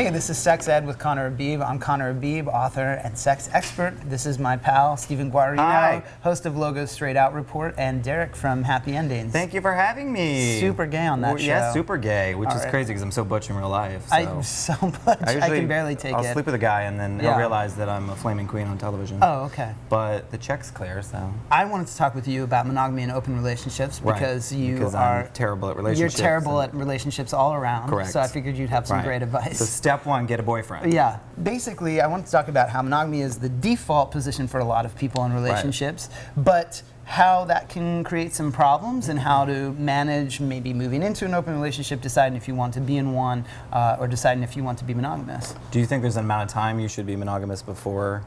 Hey, this is Sex Ed with Connor Abib. I'm Connor Abib, author and sex expert. This is my pal, Stephen Guarino, Hi. host of Logo's Straight Out Report, and Derek from Happy Endings. Thank you for having me. Super gay on that show. Yeah, super gay, which is right. crazy because I'm so butch in real life. So. I'm so much, I can barely take I'll it. sleep with a guy and then Yeah. he'll realize that I'm a flaming queen on television. Oh, okay. But the check's clear, so. I wanted to talk with you about monogamy and open relationships because I'm terrible at relationships. You're terrible at relationships all around. Correct. So I figured you'd have some great advice. So step one, get a boyfriend. Yeah. Basically, I want to talk about how monogamy is the default position for a lot of people in relationships, but how that can create some problems and how to manage maybe moving into an open relationship, deciding if you want to be in one, or deciding if you want to be monogamous. Do you think there's an amount of time you should be monogamous before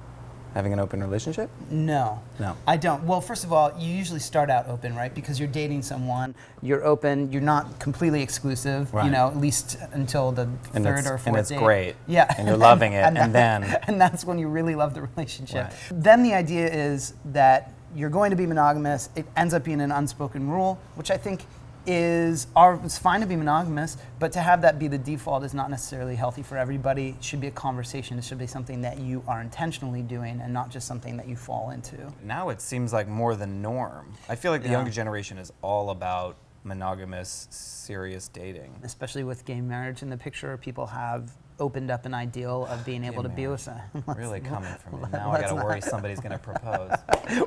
having an open relationship? No. No. I don't. Well, first of all, you usually start out open, right? Because you're dating someone, you're open, you're not completely exclusive, Right. you know, at least until the third or fourth And it's date. great. Yeah. And you're loving it, and then... And that's when you really love the relationship. Right. Then the idea is that you're going to be monogamous. It ends up being an unspoken rule, which I think it's fine to be monogamous, but to have that be the default is not necessarily healthy for everybody. It should be a conversation. It should be something that you are intentionally doing and not just something that you fall into. Now it seems like more the norm. I feel like the younger generation is all about monogamous, serious dating. Especially with gay marriage in the picture, people have opened up an ideal of being able to be with someone. Really coming from me. Now I gotta worry somebody's gonna propose.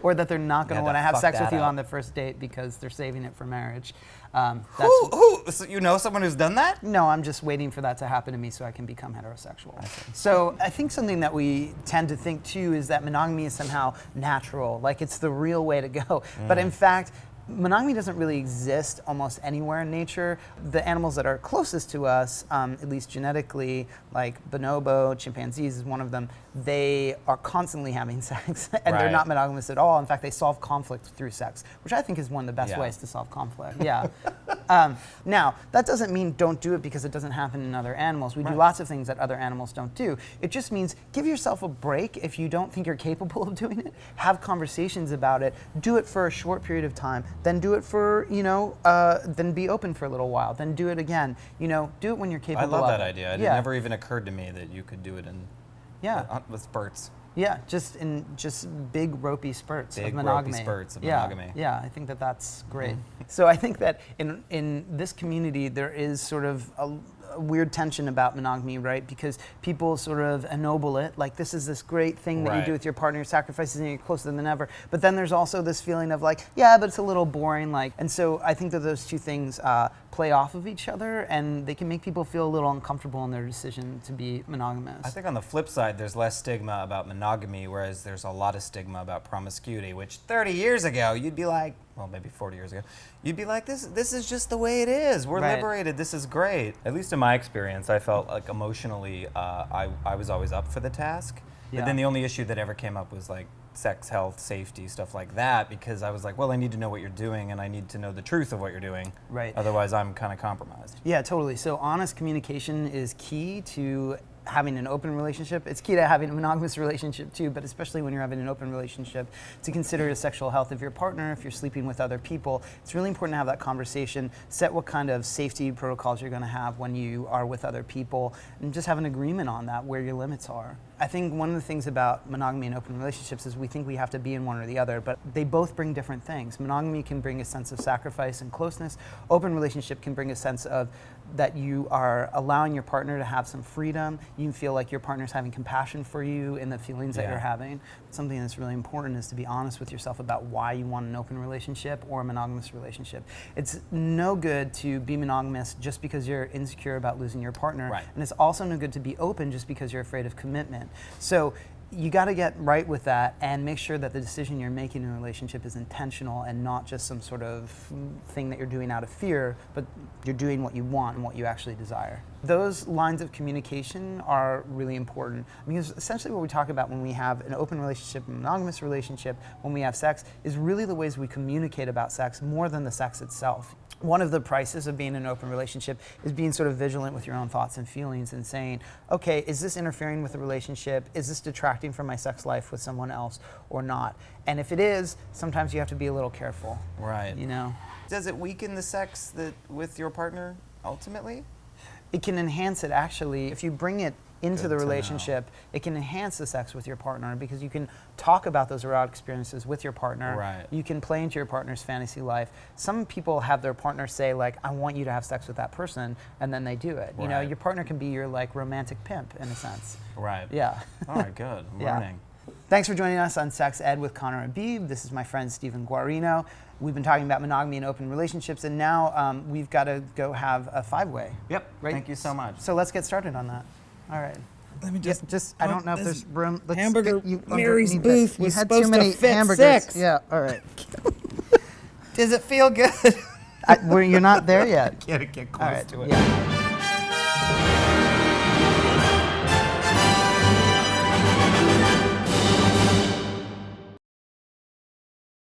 Or that they're not going to want to have fuck sex with that you up. on the first date because they're saving it for marriage. So you know someone who's done that? No, I'm just waiting for that to happen to me so I can become heterosexual. So I think something that we tend to think too is that monogamy is somehow natural, like it's the real way to go. But in fact, monogamy doesn't really exist almost anywhere in nature. The animals that are closest to us, at least genetically, like bonobo, chimpanzees is one of them, they are constantly having sex and they're not monogamous at all. In fact, they solve conflict through sex, which I think is one of the best ways to solve conflict. Yeah. Now, that doesn't mean don't do it because it doesn't happen in other animals. We do lots of things that other animals don't do. It just means give yourself a break if you don't think you're capable of doing it. Have conversations about it. Do it for a short period of time. Then do it for, then be open for a little while. Then do it again. Do it when you're capable of it. I love that idea. It never even occurred to me that you could do it with spurts. Yeah, just in big ropey spurts of monogamy. Ropey spurts of monogamy. Yeah, I think that that's great. So I think that in this community there is sort of a weird tension about monogamy, right? Because people sort of ennoble it, like this is this great thing that you do with your partner, you're sacrificing and you're closer than ever. But then there's also this feeling of like, yeah, but it's a little boring. And so I think that those two things play off of each other and they can make people feel a little uncomfortable in their decision to be monogamous. I think on the flip side, there's less stigma about monogamy, whereas there's a lot of stigma about promiscuity, which 30 years ago, you'd be like, well, maybe 40 years ago, you'd be like, this is just the way it is. We're liberated. This is great. At least in my experience, I felt like emotionally, I was always up for the task. But then the only issue that ever came up was like sex, health, safety, stuff like that, because I was like, well, I need to know what you're doing and I need to know the truth of what you're doing. Right. Otherwise, I'm kind of compromised. Yeah, totally. So honest communication is key to having an open relationship. It's key to having a monogamous relationship too, but especially when you're having an open relationship, to consider the sexual health of your partner. If you're sleeping with other people, it's really important to have that conversation, set what kind of safety protocols you're gonna have when you are with other people, and just have an agreement on that, where your limits are. I think one of the things about monogamy and open relationships is we think we have to be in one or the other, but they both bring different things. Monogamy can bring a sense of sacrifice and closeness. Open relationship can bring a sense of that you are allowing your partner to have some freedom. You feel like your partner's having compassion for you in the feelings that you're having. Something that's really important is to be honest with yourself about why you want an open relationship or a monogamous relationship. It's no good to be monogamous just because you're insecure about losing your partner, and it's also no good to be open just because you're afraid of commitment. So you got to get right with that and make sure that the decision you're making in a relationship is intentional and not just some sort of thing that you're doing out of fear, but you're doing what you want and what you actually desire. Those lines of communication are really important, because essentially what we talk about when we have an open relationship, a monogamous relationship, when we have sex, is really the ways we communicate about sex more than the sex itself. One of the prices of being in an open relationship is being sort of vigilant with your own thoughts and feelings and saying, okay, is this interfering with the relationship? Is this detracting from my sex life with someone else or not? And if it is, sometimes you have to be a little careful. Right. You know? Does it weaken the sex with your partner ultimately? it can enhance it actually. If you bring it into Good the to know. relationship, it can enhance the sex with your partner because you can talk about those erotic experiences with your partner. Right. You can play into your partner's fantasy life. Some people have their partner say like, I want you to have sex with that person, and then they do it. You know, Right. your partner can be your like romantic pimp in a sense. Right. Yeah. All right, good. I'm Yeah. learning. Thanks for joining us on Sex Ed with Connor and Beeb. This is my friend Stephen Guarino. We've been talking about monogamy and open relationships, and now we've got to go have a 5-way. Yep. Right? Thank you so much. So let's get started on that. All right. Let me Just I don't know if there's room. Let's hamburger get you Mary's underneath booth it. was You had supposed too to many fit hamburgers. 6. Yeah. All right. Does it feel good? You're not there yet. Can't get close All right. to it. Yeah.